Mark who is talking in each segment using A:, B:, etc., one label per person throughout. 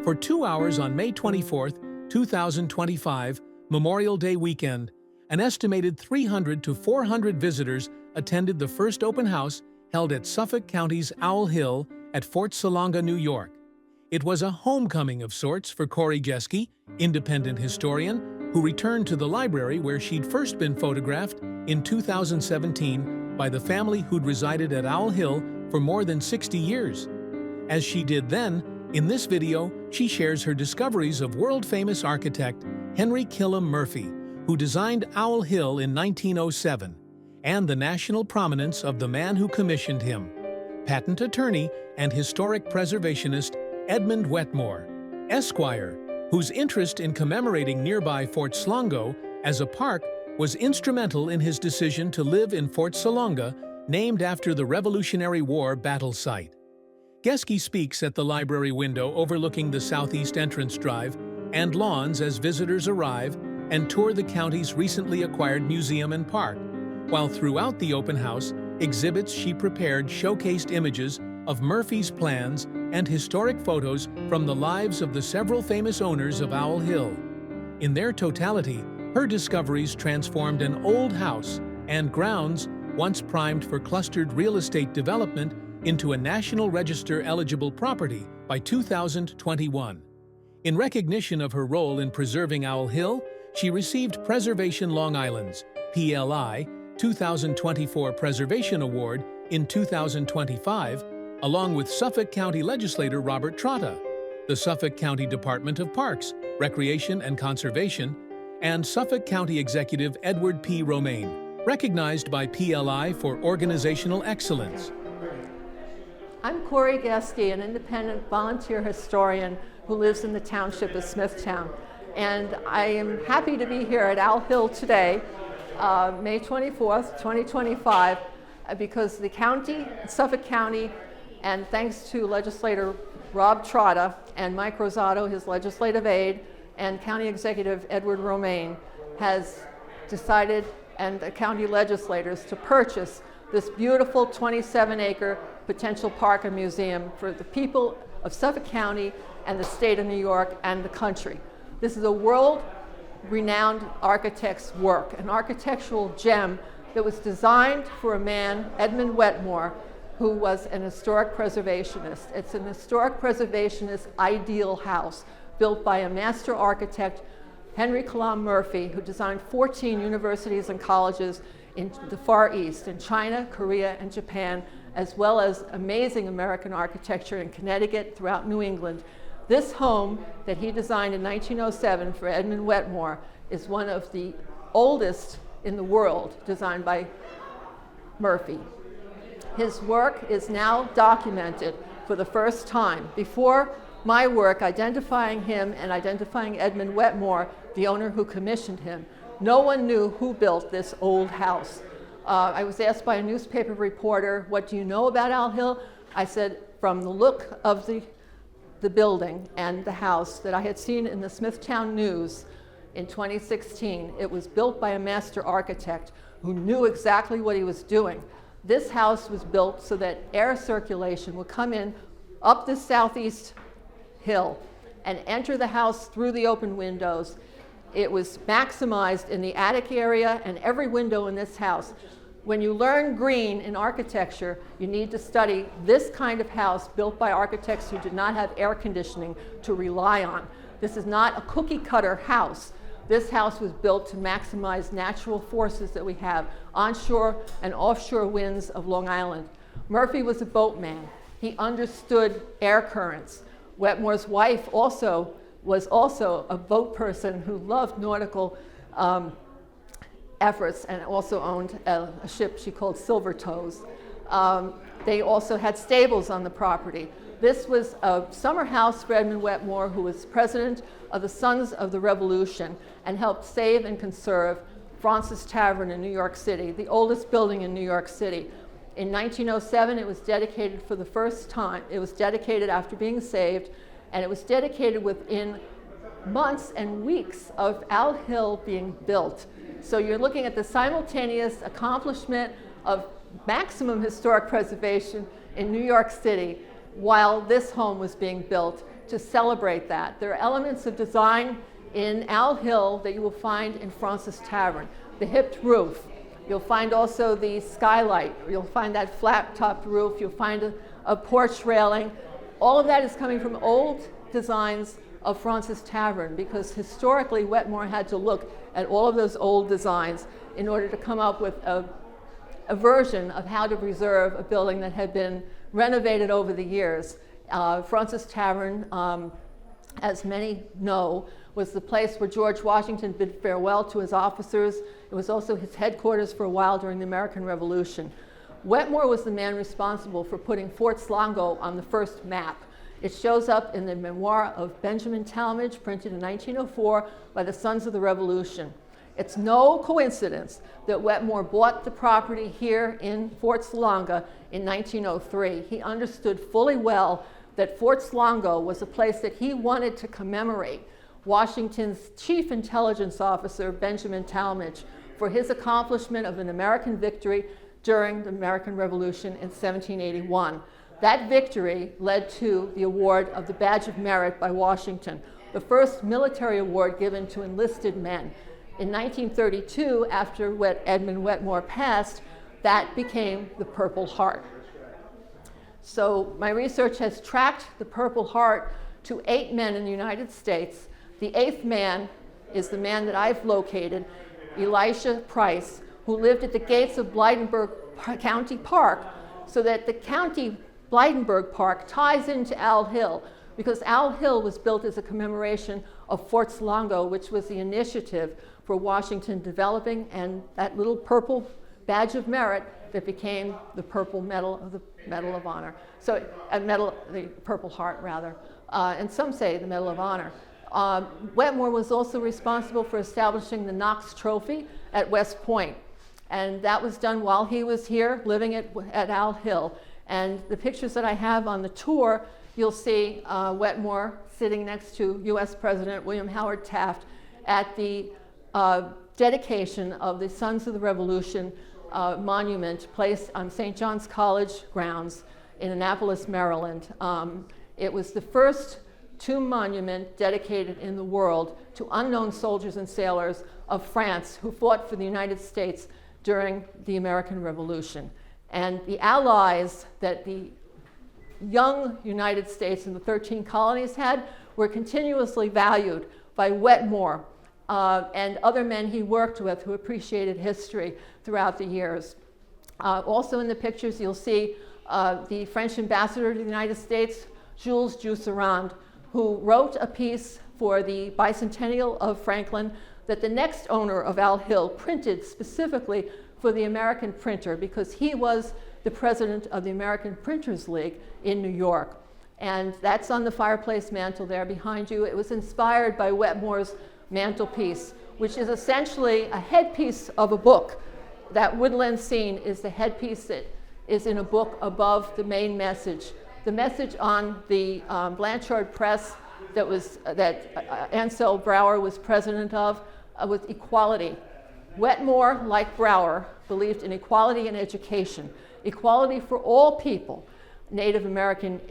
A: For 2 hours on May 24, 2025, Memorial Day weekend, an estimated 300 to 400 visitors attended the first open house held at Suffolk County's Owl Hill at Fort Salonga, New York. It was a homecoming of sorts for Corey Geske, independent historian, who returned to the library where she'd first been photographed in 2017 by the family who'd resided at Owl Hill for more than 60 years. As she did then, in this video, she shares her discoveries of world-famous architect Henry Killam Murphy, who designed Owl Hill in 1907, and the national prominence of the man who commissioned him, patent attorney and historic preservationist Edmund Wetmore, Esquire, whose interest in commemorating nearby Fort Slongo as a park was instrumental in his decision to live in Fort Salonga, named after the Revolutionary War battle site. Geske speaks at the library window overlooking the southeast entrance drive and lawns as visitors arrive and tour the county's recently acquired museum and park, while throughout the open house, exhibits she prepared showcased images of Murphy's plans and historic photos from the lives of the several famous owners of Owl Hill. In their totality, her discoveries transformed an old house and grounds once primed for clustered real estate development into a National Register eligible property by 2021. In recognition of her role in preserving Owl Hill, she received Preservation Long Island's PLI 2024 Preservation Award in 2025, along with Suffolk County Legislator Robert Trotta, the Suffolk County Department of Parks, Recreation and Conservation, and Suffolk County Executive Edward P. Romaine, recognized by PLI for organizational excellence.
B: I'm Corey Geske, an independent volunteer historian who lives in the township of Smithtown. And I am happy to be here at Owl Hill today, May 24th, 2025, because the county, Suffolk County, and thanks to Legislator Rob Trotta and Mike Rosato, his legislative aide, and County Executive Edward Romaine, has decided, and the county legislators, to purchase this beautiful 27-acre potential park and museum for the people of Suffolk County and the state of New York and the country. This is a world-renowned architect's work, an architectural gem that was designed for a man, Edmund Wetmore, who was an historic preservationist. It's an historic preservationist ideal house built by a master architect, Henry Killam Murphy, who designed 14 universities and colleges in the Far East, in China, Korea, and Japan, as well as amazing American architecture in Connecticut, throughout New England. This home that he designed in 1907 for Edmund Wetmore is one of the oldest in the world, designed by Murphy. His work is now documented for the first time. Before my work identifying him and identifying Edmund Wetmore, the owner who commissioned him, no one knew who built this old house. I was asked by a newspaper reporter, what do you know about Owl Hill? I said, from the look of the building and the house that I had seen in the Smithtown News in 2016, it was built by a master architect who knew exactly what he was doing. This house was built so that air circulation would come in up the southeast hill and enter the house through the open windows. It was maximized in the attic area and every window in this house. When you learn green in architecture, you need to study this kind of house built by architects who did not have air conditioning to rely on. This is not a cookie cutter house. This house was built to maximize natural forces that we have, onshore and offshore winds of Long Island. Murphy was a boatman. He understood air currents. Wetmore's wife was also a boat person who loved nautical efforts and also owned a ship she called Silver Toes. They also had stables on the property. This was a summer house for Edmund Wetmore, who was president of the Sons of the Revolution and helped save and conserve Fraunces Tavern in New York City, the oldest building in New York City. In 1907, it was dedicated for the first time. It was dedicated after being saved, and it was dedicated within months and weeks of Owl Hill being built. So you're looking at the simultaneous accomplishment of maximum historic preservation in New York City while this home was being built to celebrate that. There are elements of design in Owl Hill that you will find in Francis Tavern. The hipped roof. You'll find also the skylight. You'll find that flat-topped roof. You'll find a porch railing. All of that is coming from old designs of Francis Tavern, because historically Wetmore had to look at all of those old designs in order to come up with a version of how to preserve a building that had been renovated over the years. Francis Tavern, as many know, was the place where George Washington bid farewell to his officers. It was also his headquarters for a while during the American Revolution. Wetmore was the man responsible for putting Fort Slongo on the first map. It shows up in the memoir of Benjamin Talmadge, printed in 1904 by the Sons of the Revolution. It's no coincidence that Wetmore bought the property here in Fort Salonga in 1903. He understood fully well that Fort Slongo was a place that he wanted to commemorate Washington's chief intelligence officer, Benjamin Talmadge, for his accomplishment of an American victory during the American Revolution in 1781. That victory led to the award of the Badge of Merit by Washington, the first military award given to enlisted men. In 1932, after Edmund Wetmore passed, that became the Purple Heart. So my research has tracked the Purple Heart to 8 men in the United States. The 8th man is the man that I've located, Elisha Price, who lived at the gates of Blydenburg County Park, so that the county Blydenburg Park ties into Owl Hill, because Owl Hill was built as a commemoration of Fort Slongo, which was the initiative for Washington developing, and that little purple badge of merit that became the Purple Medal of Honor. So the Purple Heart rather, and some say the Medal of Honor. Wetmore was also responsible for establishing the Knox Trophy at West Point, and that was done while he was here living at Owl Hill. And the pictures that I have on the tour, you'll see Wetmore sitting next to U.S. President William Howard Taft at the dedication of the Sons of the Revolution monument placed on St. John's College grounds in Annapolis, Maryland. It was the first tomb monument dedicated in the world to unknown soldiers and sailors of France who fought for the United States during the American Revolution. And the allies that the young United States and the 13 colonies had were continuously valued by Wetmore and other men he worked with who appreciated history throughout the years. Also in the pictures you'll see the French ambassador to the United States, Jules Jusserand, who wrote a piece for the bicentennial of Franklin that the next owner of Owl Hill printed specifically for the American printer, because he was the president of the American Printers League in New York. And that's on the fireplace mantle there behind you. It was inspired by Wetmore's mantelpiece, which is essentially a headpiece of a book. That woodland scene is the headpiece that is in a book above the main message. The message on the Blanchard Press that Ansel Brower was president of was equality. Wetmore, like Brower, believed in equality in education, equality for all people, Native Americans,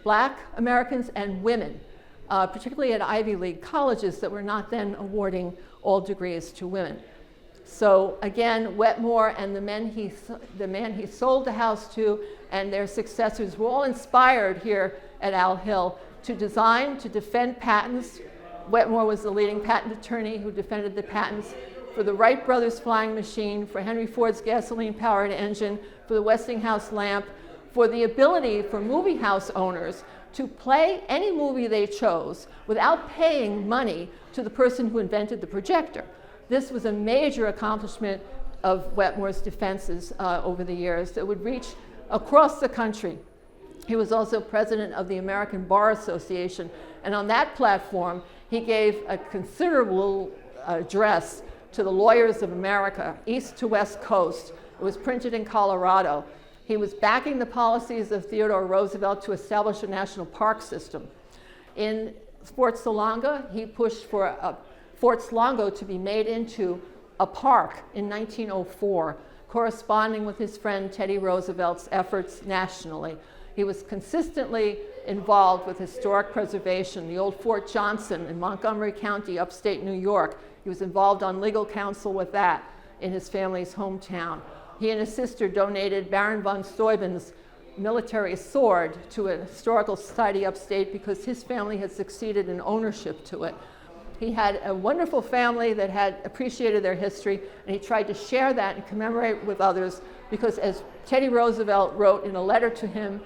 B: Black Americans, and women, particularly at Ivy League colleges that were not then awarding all degrees to women. So again, Wetmore and the man he sold the house to and their successors were all inspired here at Owl Hill to design, to defend patents. Wetmore was the leading patent attorney who defended the patents for the Wright brothers flying machine, for Henry Ford's gasoline-powered engine, for the Westinghouse lamp, for the ability for movie house owners to play any movie they chose without paying money to the person who invented the projector. This was a major accomplishment of Wetmore's defenses over the years that would reach across the country. He was also president of the American Bar Association, and on that platform, he gave a considerable address to the lawyers of America, east to west coast. It was printed in Colorado. He was backing the policies of Theodore Roosevelt to establish a national park system. In Fort Salonga, he pushed for Fort Slongo to be made into a park in 1904, corresponding with his friend Teddy Roosevelt's efforts nationally. He was consistently involved with historic preservation, the old Fort Johnson in Montgomery County, upstate New York. He was involved on legal counsel with that in his family's hometown. He and his sister donated Baron von Steuben's military sword to a historical society upstate because his family had succeeded in ownership to it. He had a wonderful family that had appreciated their history, and he tried to share that and commemorate with others because, as Teddy Roosevelt wrote in a letter to him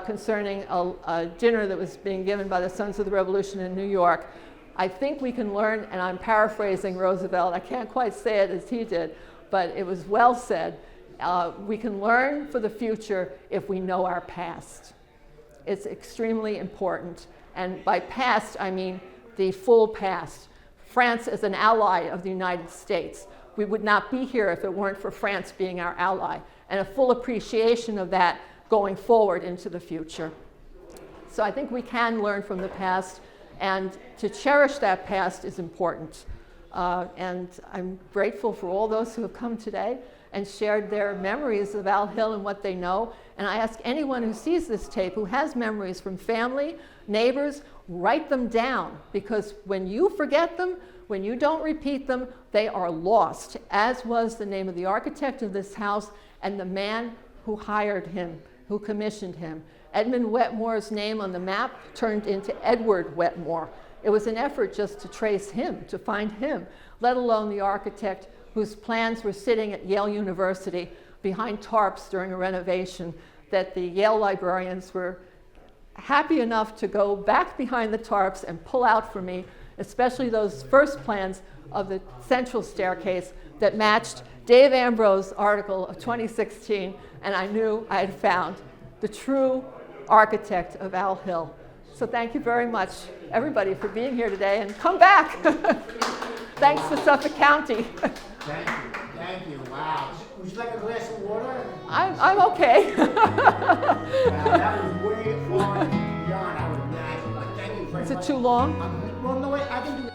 B: concerning a dinner that was being given by the Sons of the Revolution in New York, I think we can learn, and I'm paraphrasing Roosevelt, I can't quite say it as he did, but it was well said, we can learn for the future if we know our past. It's extremely important, and by past I mean the full past. France is an ally of the United States. We would not be here if it weren't for France being our ally, and a full appreciation of that going forward into the future. So I think we can learn from the past, and to cherish that past is important. And I'm grateful for all those who have come today and shared their memories of Al Hill and what they know. And I ask anyone who sees this tape who has memories from family, neighbors, write them down, because when you forget them, when you don't repeat them, they are lost, as was the name of the architect of this house and the man who hired him, who commissioned him. Edmund Wetmore's name on the map turned into Edward Wetmore. It was an effort just to trace him, to find him, let alone the architect whose plans were sitting at Yale University behind tarps during a renovation that the Yale librarians were happy enough to go back behind the tarps and pull out for me, especially those first plans of the central staircase that matched Dave Ambrose's article of 2016, and I knew I had found the true architect of Al Hill. So thank you very much, everybody, for being here today, and come back. Thanks to Suffolk County.
C: Thank you, wow. Would you like a glass of water?
B: I'm okay.
C: That was way on beyond I would imagine. Like, thank you very much.
B: Is it too long?
C: Well, no, wait, I can do it.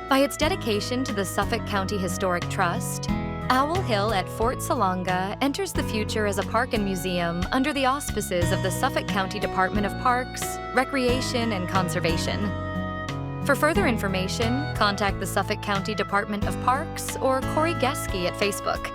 D: By its dedication to the Suffolk County Historic Trust, Owl Hill at Fort Salonga enters the future as a park and museum under the auspices of the Suffolk County Department of Parks, Recreation, and Conservation. For further information, contact the Suffolk County Department of Parks or Corey Geske at Facebook.